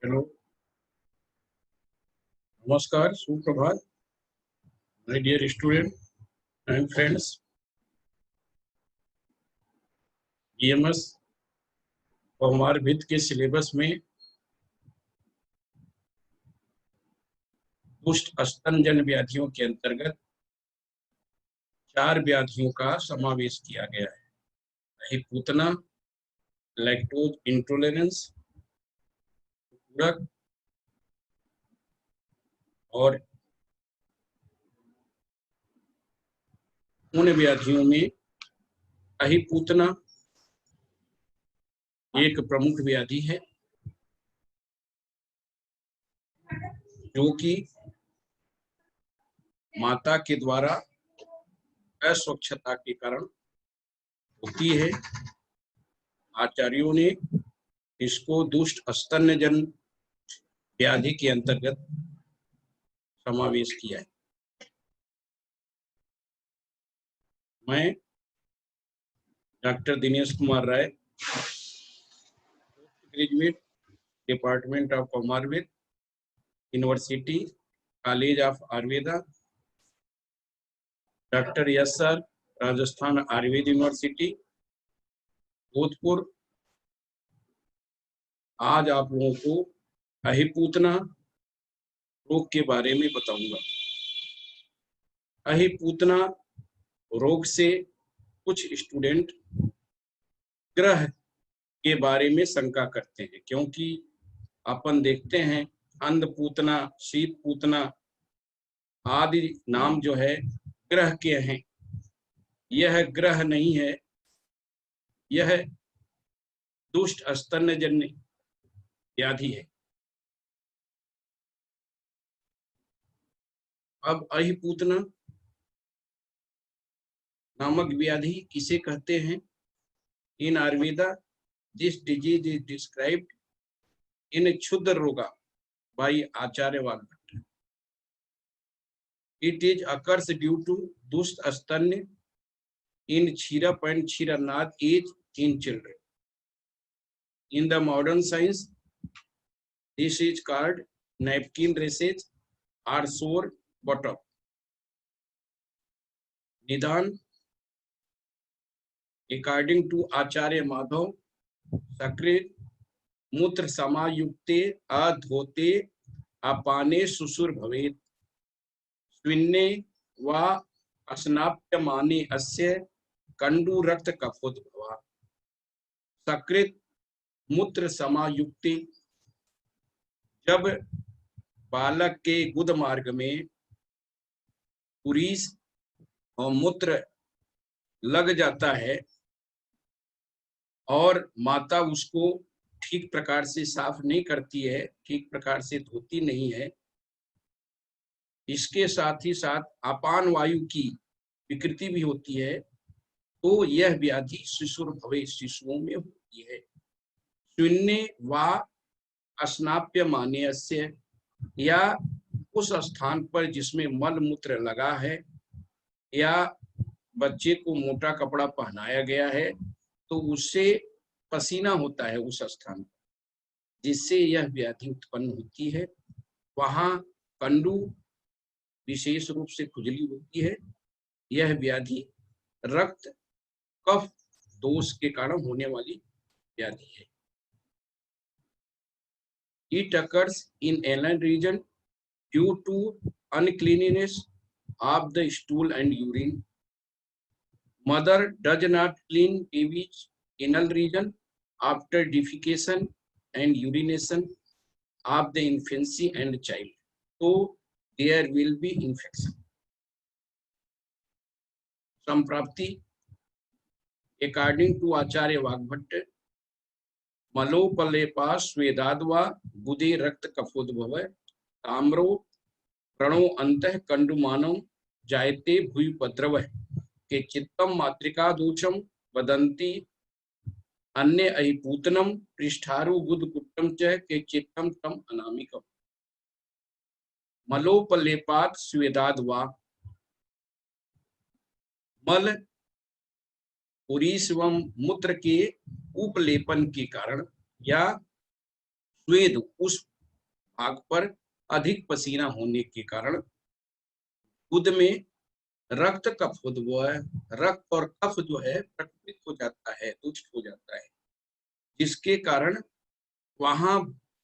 Hello, नमस्कार, सुप्रभात, my dear student and friends. BMS और वित्त के सिलेबस में दुष्ट स्तनजन्य व्याधियों के अंतर्गत 4 व्याधियों का समावेश किया गया है। अहिपूतना, लैक्टोज इंटॉलरेंस, पूरक और उन व्याधियों में अहिपूतना एक प्रमुख व्याधि है जो कि माता के द्वारा अस्वच्छता के कारण होती है। आचार्यों ने इसको दुष्ट स्तन्यजन्य व्याधि के अंतर्गत समावेश किया है। मैं doctor Dinesh Kumar Rai, graduate, department of commerce, university college of Ayurveda, doctor yes sir, Rajasthan Ayurveda university Jodhpur, आज आप लोगों को अहिपूतना रोग के बारे में बताऊंगा। अहिपूतना रोग से कुछ स्टूडेंट ग्रह के बारे में शंका करते हैं, क्योंकि अपन देखते हैं अंधपूतना, शीतपूतना आदि नाम जो है ग्रह के हैं। यह ग्रह नहीं है, यह दुष्ट स्तन्यजन्य व्याधि है। अब अहिपूतना नामक व्याधि किसे कहते हैं? In Ayurveda this disease is described in क्षुद्र रोगा by Acharya Vagbhata. It is occurs due to दुष्ट स्तन्य in Chirap and Chiranath age in children. In the modern science, this is called napkin races or sore bottom. Nidan, according to Acharya Madhav, Sakrit मूत्र समायुक्ते अधोते अपाने सुसुर भवेत् स्विन्ने वा अस्नाप्यमाने अस्य कंडू रक्त कफोद्भवा। सकृत मूत्र समायुक्ति, जब बालक के गुद मार्ग में पुरीस और मूत्र लग जाता है और माता उसको ठीक प्रकार से साफ नहीं करती है, ठीक प्रकार से धोती नहीं है, इसके साथ ही साथ अपान वायु की विकृति भी होती है, तो यह व्याधि शिशुर भवे, शिशुओं में होती है। शून्य वा अस्नाप्य मान्यस्य, या उस स्थान पर जिसमें मल मूत्र लगा है या बच्चे को मोटा कपड़ा पहनाया गया है तो उससे पसीना होता है उस स्थान पर, जिससे यह व्याधि उत्पन्न होती है। वहां कंडू विशेष रूप से खुजली होती है। यह व्याधि रक्त कफ दोष के कारण होने वाली व्याधि है। It occurs in anal region due to uncleanliness of the stool and urine. Mother does not clean baby's anal region after defecation and urination of the infancy and child, so there will be infection. संप्राप्ति, according to आचार्य वाग्भट, मलोपलेपा स्वेदाद्वा बुधे रक्त कफोद्भव ताम्रो प्रणो अंतः कंडुमानम जायते भूयुपद्रव के चित्तम मातृका दोषम वदंती अन्य अहिपूतनम पृष्ठारु गुदकुट्टम च के चित्तम तम अनामिकम। मलोपलेपात स्वेदाद्वा, मल पुरीस एवं मूत्र के उपलेपन के कारण या स्वेद, उस भाग पर अधिक पसीना होने के कारण गुद में रक्त कफ रक्त और कफ जो है प्रकटित हो जाता है, दुष्ट हो जाता है, जिसके कारण वहां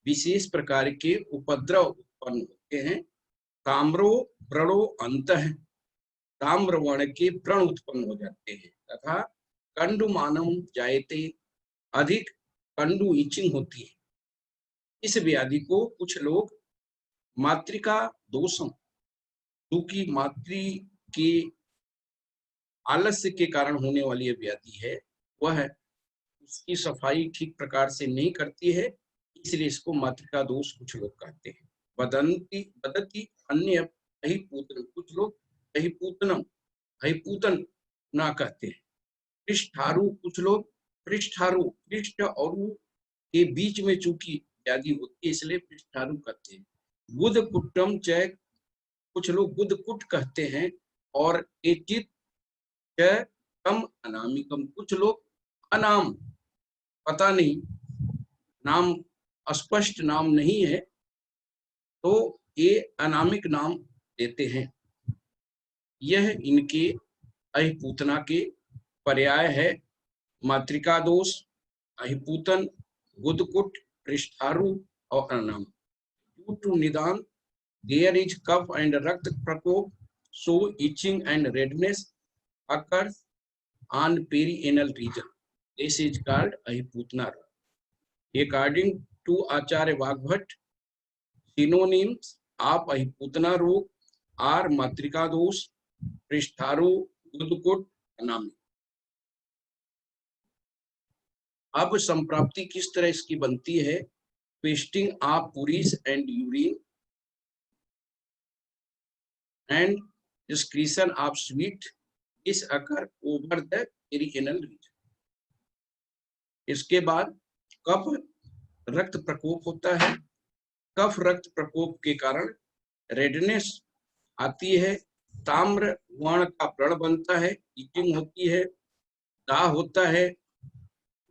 विशेष प्रकार के उपद्रव उत्पन्न होते हैं। ताम्रो व्रणो अंतः, ताम्र वर्ण के व्रण उत्पन्न हो जाते हैं तथा कंडुमानम जायते, अधिक कंडु इचिंग होती है। इस व्याधि को कुछ लोग मातृका दोषम, क्योंकि मातृ के आलस्य के कारण होने वाली यह व्याधि है, वह उसकी सफाई ठीक प्रकार से नहीं करती है, इसलिए इसको मातृका दोष कुछ लोग कहते हैं। वदंती वदति अन्य अहिपूतन, कुछ लोग अहिपूतनम अहिपूतन ना कहते हैं। पृष्ठारु, कुछ लोग पृष्ठारु, पृष्ठ और के बीच में चूंकि व्याधि होती है इसलिए पृष्ठारु कहते हैं। बुध कुट्टम च, कुछ लोग बुध कुट कहते हैं। और एचित च कम अनामिकम, कुछ लोग अनाम, पता नहीं, नाम स्पष्ट नाम नहीं है तो ये अनामिक नाम देते हैं। यह इनके अहिपूतना के पर्याय है। मातृका दोष, अहिपूतन, गुदकुट, पृष्ठारु और अनाम। Due to निदान, there is cough and रक्त प्रकोप, so itching and redness occurs on perianal region. This is called अहिपूतना रोग. According to Acharya Vagbhata, synonyms of अहिपूतना रोग are मातृका दोष, पृष्ठारु, गुदकुट, अनामिक। अब संप्राप्ति किस तरह इसकी बनती है? Twisting of पुरीस and urine and excretion of sweet इस अकर ओवर द पेरिएनल रीजन। इसके बाद कफ रक्त प्रकोप होता है। कफ रक्त प्रकोप के कारण रेडनेस आती है, ताम्र वर्ण का व्रण बनता है, इचिंग होती है, दाह होता है,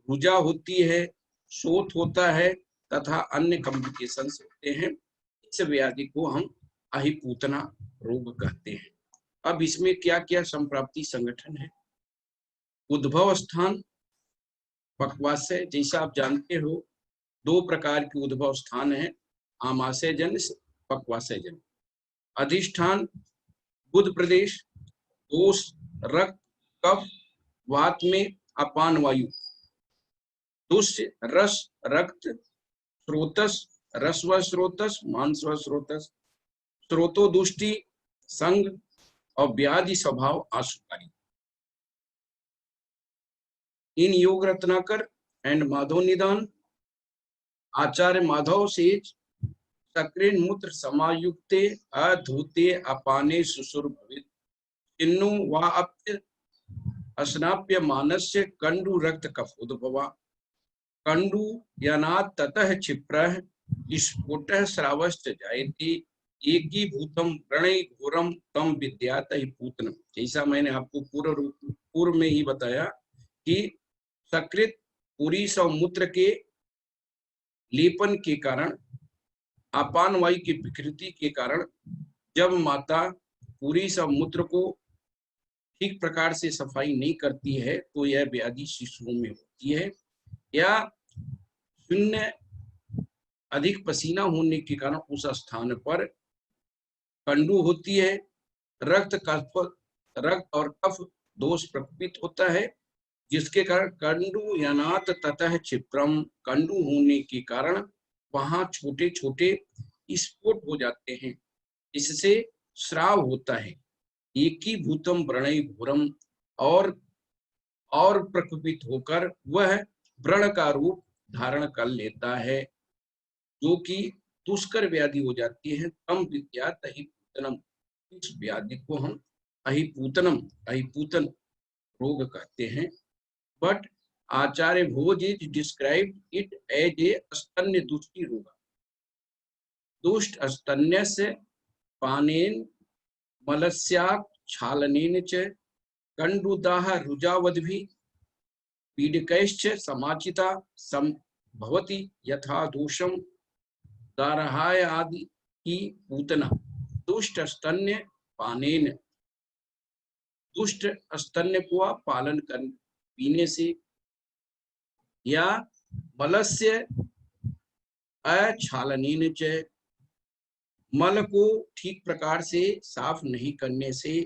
रुजा होती है, शोथ होता है तथा अन्य कॉम्प्लिकेशंस होते हैं। इस व्याधि को हम अहिपूतना रोग कहते हैं। अब इसमें क्या क्या संप्राप्ति संगठन है? उद्भव स्थान पक्वाशय, जैसा आप जानते हो 2 प्रकार के उद्भव स्थान है, आमाशय जन, पक्वाशय जन। अधिष्ठान बुध प्रदेश, दोष रक्त कफ, वात में अपान वायु, दुष्य रस रक्त, स्रोतस रसव स्रोतस, मांस व स्रोतस, स्रोतो दुष्टि संग और व्याधि स्वभाव आशुकारी। इन योग रत्नाकर एंड माधव निदान, आचार्य माधव सेज, सक्रेन मूत्र समायुक्ते अधूते अपाने सुसुर भवित, इन्नु वा अप्य अस्नाप्य मानस्य कंडु रक्त कफ उद्भवा, कंडु यनात् ततः क्षिप्रः स्फुटः श्रावश्च जायते, एकीभूतम प्रणय घोरम तम विद्यात पूतनम। जैसा मैंने आपको पूर्व में ही बताया कि सकृत पुरीस और मूत्र के लेपन के कारण, अपान वायु की विकृति के कारण जब माता पुरीस और मूत्र को ठीक प्रकार से सफाई नहीं करती है तो यह व्याधि शिशुओं में होती है। या शून्य अधिक पसीना होने के कारण उस स्थान पर कंडू होती है, रक्त और कफ दोष प्रकोपित होता है, जिसके कारण कंडू यनात ततः क्षिप्रम, कंडू होने के कारण वहां छोटे छोटे स्फोट हो जाते हैं, इससे श्राव होता है। एक ही भूतम व्रणय घोरम, और प्रकोपित होकर वह व्रण का रूप धारण कर लेता है, जो कि दुष्कर व्याधि हो जाती है। तम विद्यात अहिपूतनम, इस व्याधि को हम अहिपूतन रोग कहते हैं। But Acharya Bhoj is describe it as a स्तन्य दुष्टि रोग। दुष्ट स्तन्य से पानेन मलस्याक्षालनेन च कंडुदाह रुजावद्भि पीडकैश्च समाचिता संभवति यथा दोषम दारहाय आदि की पूतना दुष्ट स्तन्य पानेन, दुष्ट स्तन्य को पालन कर पीने से, या मलस्य अक्षालनेन च, मल को ठीक प्रकार से साफ नहीं करने से,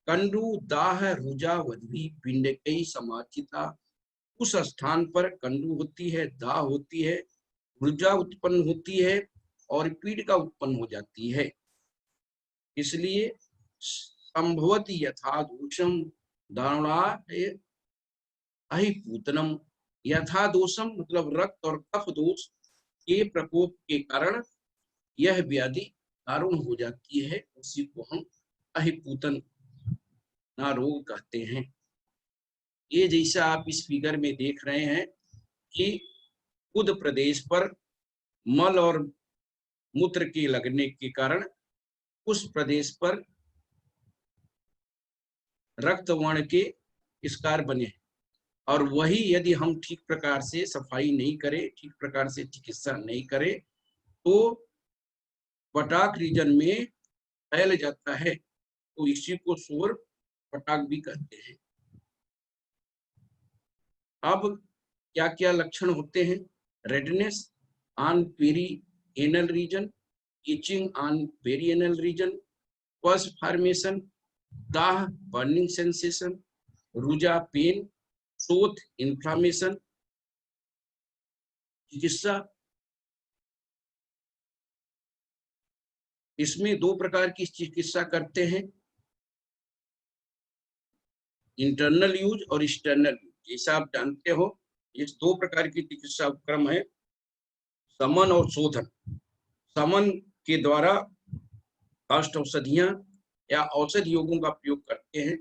कंडु दाह रुजा वधवी पिंडकई समाचिता, उस स्थान पर कंडु होती है, दाह होती है, रुजा उत्पन्न होती है और पीड़ उत्पन्न हो जाती है। इसलिए संभवति यथा दोषम दारुणाय अहिपूतनम, यथा दोषम मतलब रक्त और कफ दोष के प्रकोप के कारण यह व्याधि दारुण हो जाती है, उसी को हम अहिपूतन रोग कहते हैं। ये जैसा आप इस फिगर में देख रहे हैं कि उद प्रदेश पर मल और मूत्र के लगने के कारण उस प्रदेश पर रक्त वर्ण के स्कार बने हैं, और वही यदि हम ठीक प्रकार से सफाई नहीं करें, ठीक प्रकार से चिकित्सा नहीं करें, तो पटाक रीजन में फैल जाता है, तो इसी को सोर पटाक भी कहते हैं। अब क्या क्या लक्षण होते हैं? Redness on perianal region, itching on perianal region, pus formation, दाह बर्निंग सेंसेशन, रुजा पेन, शोथ इन्फ्लामेशन। चिकित्सा, इसमें दो प्रकार की चिकित्सा करते हैं, इंटरनल यूज और एक्सटर्नल यूज। जैसा आप जानते हो, ये दो प्रकार की चिकित्सा उपक्रम है, समन और शोधन। समन के द्वारा काष्ठ औषधियां या औषध योगों का प्रयोग करते हैं,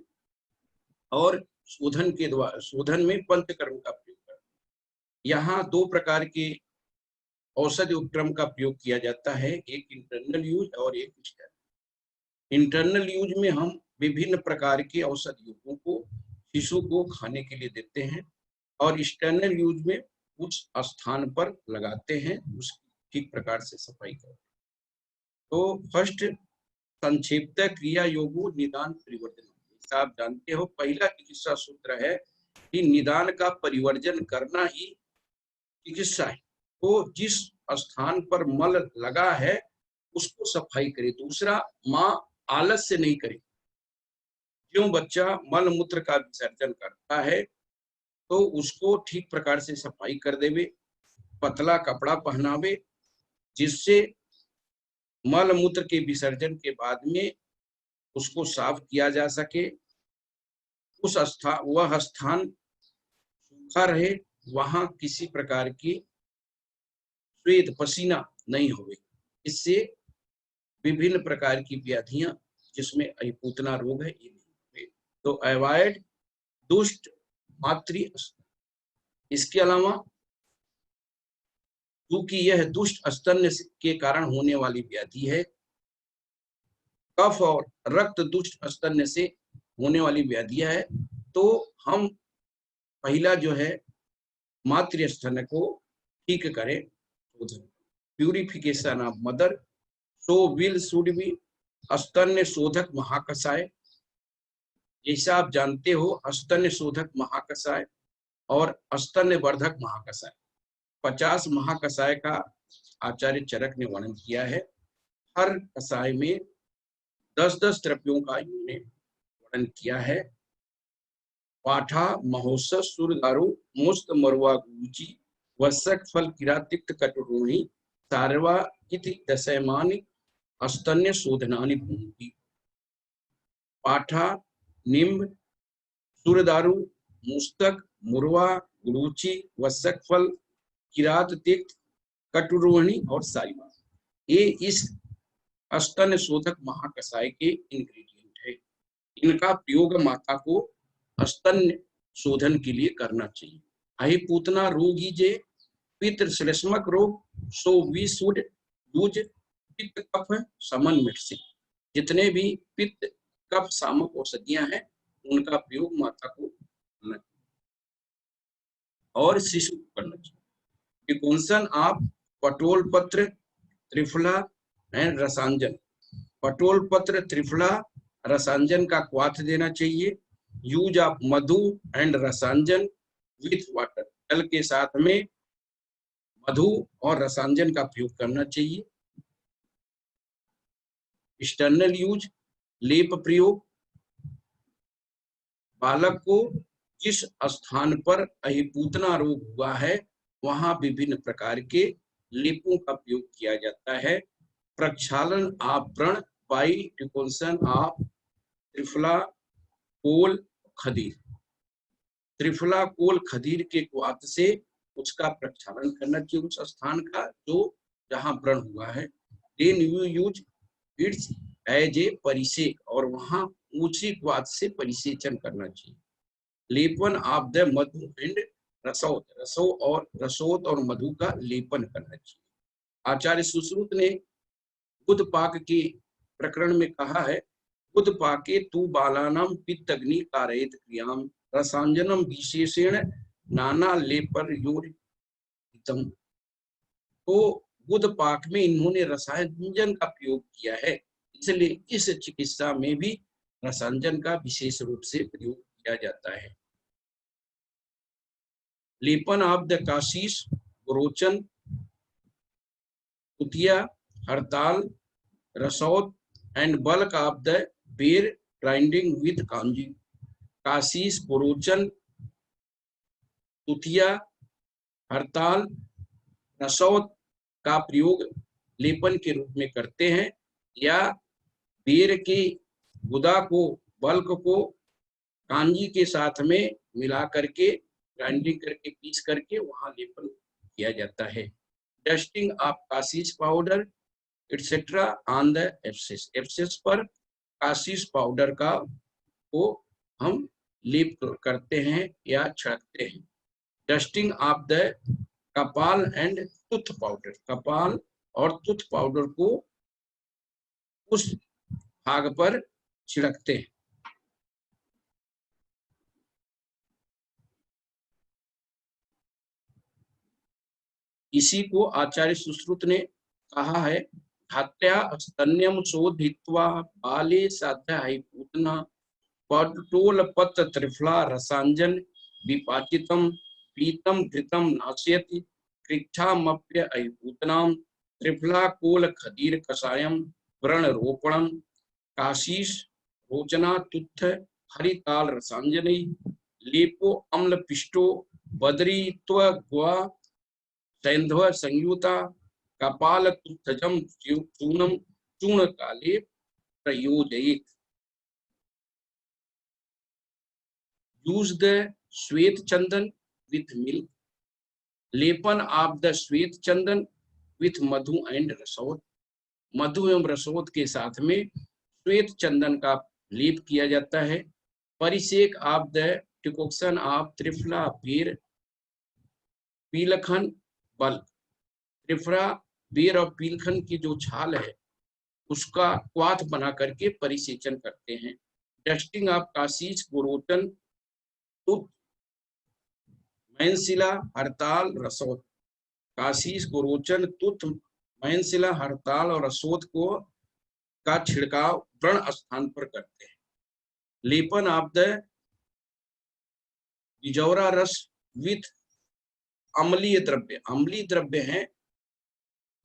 और शोधन के द्वारा, शोधन में पंचकर्म का प्रयोग करते हैं। यहाँ दो प्रकार के औषध उपक्रम का प्रयोग किया जाता है, एक इंटरनल यूज और एक एक्सटर्नल। इंटरनल यूज में हम विभिन्न प्रकार के औषध योगों को शिशु को खाने के लिए देते हैं, और एक्सटर्नल यूज में उस स्थान पर लगाते हैं, उसकी ठीक प्रकार से सफाई करते हैं। तो फर्स्ट संक्षिप्त क्रिया योगो निदान परिवर्जन। जैसा आप जानते हो, पहला चिकित्सा सूत्र है कि निदान का परिवर्जन करना ही चिकित्सा है। तो जिस स्थान पर मल लगा है उसको सफाई करे। दूसरा, माँ आलस से नहीं करे। क्यों बच्चा मल मूत्र का विसर्जन करता है तो उसको ठीक प्रकार से सफाई कर देवे, पतला कपड़ा पहनावे, जिससे मल मूत्र के विसर्जन के बाद में उसको साफ किया जा सके, उस स्थान, वह स्थान सूखा रहे, वहां किसी प्रकार की स्वेद पसीना नहीं होवे। इससे विभिन्न प्रकार की व्याधियां, जिसमें अहिपूतना रोग है, ये नहीं होवे। तो अवॉइड दुष्ट मातृ। इसके अलावा क्योंकि यह दुष्ट स्तन्य के कारण होने वाली व्याधि है, कफ और रक्त दुष्ट स्तन्य से होने वाली व्याधियां है, तो हम पहला जो है मातृ स्तन्य को ठीक करें। Purification of mother, so will should be स्तन्य शोधक महाकषाय। जैसा आप जानते हो, स्तन्य शोधक महाकषाय और स्तन्य वर्धक महाकषाय, 50 महाकषाय का आचार्य चरक ने वर्णन किया है। हर कषाय में 10-10 द्रव्यों का इन्होंने वर्णन किया है। पाठा महोत्सव सूरदारु मुस्त मरुआ गुची वसक फल किरातिक्त कटरोणी सारवा इति दशमानि स्तन्य शोधनानि भूमि। पाठा, निम्ब, सूरदारु, मुस्तक, मुरवा, गुरुचि, वसक फल, किरात तिक्त, कटुरोहिणी और सारिवा, ये इस स्तन्य शोधक महाकषाय के इंग्रेडिएंट है। इनका प्रयोग माता को स्तन्य शोधन के लिए करना चाहिए। अहिपूतना रोगी जे पितृ श्लेष्मक रोग, सो वी शुड यूज पित्त कफ समन मेडिसिन। जितने भी पित्त कफ सामक औषधियां हैं, उनका प्रयोग माता को करना चाहिए और शिशु को करना चाहिए। प्रिकॉशन ऑफ पटोल पत्र त्रिफला एंड रसांजन। पटोल पत्र, त्रिफला, रसांजन का क्वाथ देना चाहिए। Use of madhu and rasanjan with water, जल के साथ में मधु और रसांजन का प्रयोग करना चाहिए। एक्सटर्नल यूज, लेप प्रयोग, बालक को जिस स्थान पर अहिपूतना रोग हुआ है वहां विभिन्न प्रकार के लेपों का प्रयोग किया जाता है। प्रक्षालन आवरण बाई डिपोल्सन ऑफ त्रिफला कोल खदीर। त्रिफला कोल खदीर के क्वाथ से उसका प्रक्षालन करना चाहिए उस स्थान का जो जहां व्रण हुआ है। Then you use it's as a parisek, और वहां ऊंची क्वाथ से परिसेचन करना चाहिए। Lepan of the madhu and rasot, रसोत और मधु का लेपन करना चाहिए। आचार्य सुश्रुत ने बुध पाक के प्रकरण में कहा है, बुध पाके तू बालानाम पित्तग्नि कारयेत क्रियाम रसांजनम विशेषेण नाना लेपर योरितम। तो बुध पाक में इन्होंने रसांजन का प्रयोग किया है, इसलिए इस चिकित्सा में भी रसांजन का विशेष रूप से प्रयोग किया जाता है। लेपन ऑफ द काशीस, गोरोचन, कुतिया, हड़ताल, रसौत एंड बल्क ऑफ द बेर ग्राइंडिंग विद कांजी। काशीस, गोरोचन, कुतिया, हड़ताल, रसौत का प्रयोग लेपन के रूप में करते हैं, या बेर की गुदा को, बल्क को कांजी के साथ में मिला करके ग्राइंडिंग करके पीस करके वहां लेपन किया जाता है। Dusting of kasis powder etcetera on the abscess, abscess पर काशीस पाउडर का को हम लेप करते हैं या छिड़कते हैं। डस्टिंग ऑफ द कपाल एंड टूथ पाउडर, कपाल और टूथ पाउडर को उस भाग पर छिड़कते हैं। इसी को आचार्य सुश्रुत ने कहा है, धात्या स्तन्यम शोधित्वा बाले साध्य पूतना पटोल पत्र त्रिफला रसांजन विपाचितम पीतम घृतम नाशयति कृच्छामप्य अहिपूतनाम त्रिफला कोल खदीर कषायम व्रण रोपणम काशीस रोचना तुत्थ हरिताल रसांजनी लेपो अम्ल पिष्टो बदरी त्वा सैंधव संयुता कपाल तुत्थजम चूर्णम चूर्ण काले प्रयोजयेत। यूज द श्वेत चंदन विथ मिल्क, लेपन ऑफ द श्वेत चंदन विथ मधु एंड रसोत, मधु एवं रसोत के साथ में श्वेत चंदन का लेप किया जाता है। Parisek of the decoction of triphala ber pilkhan bulk, triphala बेर और पीलखन की जो छाल है उसका क्वाथ बना करके परिसेचन करते हैं। डस्टिंग ऑफ काशीस गोरोटन टूथ मैनशिला हड़ताल रसोत, काशीस गोरोचन तुथ मैनशिला हड़ताल और रसोत को का छिड़काव व्रण स्थान पर करते हैं। लेपन ऑफ द बिजौरा रस विथ अम्लीय द्रव्य, अम्लीय द्रव्य हैं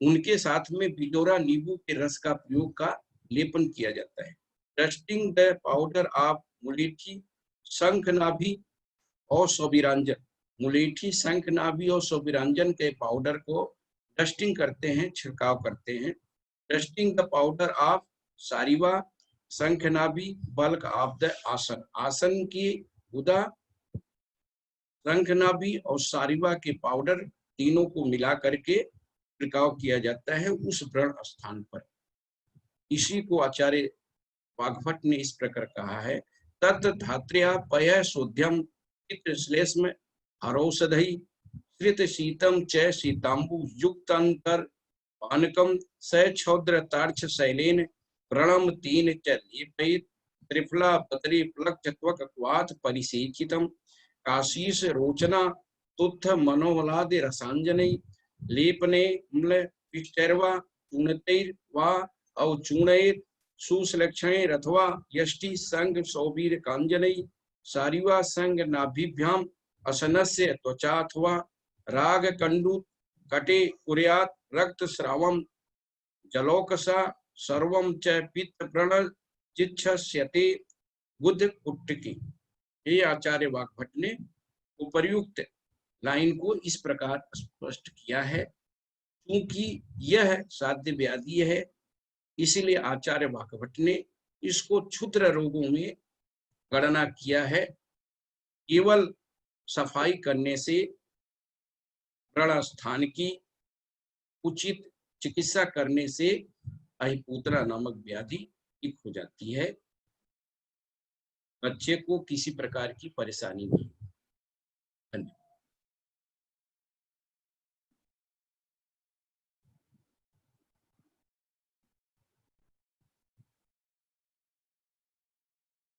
उनके साथ में बिजौरा नींबू के रस का प्रयोग का लेपन किया जाता है। डस्टिंग द पाउडर ऑफ मुलेठी शंखनाभि और सोबिरांजन, मुलेठी शंखनाभि और सोबिरांजन के पाउडर को डस्टिंग करते हैं, छिड़काव करते हैं। Dusting the powder of sariva shankhnabhi बल्क ऑफ द आसन, आसन की गुदा शंखनाभि और सारिवा के पाउडर तीनों को मिला करके छिड़काव किया जाता है उस व्रण स्थान पर। इसी को आचार्य वाग्भट ने इस प्रकार कहा है, तत् धात्र्या पय शोध्यम श्लेष्म हरौषधि श्रित शीतम च शीतांबु युक्तांतर पानकम सौद्र तार्क्ष शैलेन व्रणम तीन च लेपयित त्रिफला पतरी प्लक्ष त्वक क्वाथ परिसेचितम काशीस रोचना तुत्थ मनोहलादि रसांजने लेपने म्ल पिष्टैर्वा चूर्णतैर् वा अवचूर्णैर् सुश्लेषणैर् अथवा यष्टि संग सौवीर कांजनैः सारिवा संग नाभिभ्याम असनस्य त्वचा अथवा राग कंडू कटे कुर्यात् रक्तस्रावं जलौकसा सर्वं च पित्त प्रण चिच्छस्यते बुद्ध कुट्टकी। ये आचार्य वाग्भट ने उपर्युक्त लाइन को इस प्रकार स्पष्ट किया है। क्योंकि यह साध्य व्याधि है, इसीलिए आचार्य वाग्भट ने इसको क्षुद्र रोगों में गणना किया है। केवल सफाई करने से व्रण स्थान की उचित चिकित्सा करने से अहिपुत्रा नामक व्याधि ठीक हो जाती है। बच्चे को किसी प्रकार की परेशानी नहीं। धन्यवाद।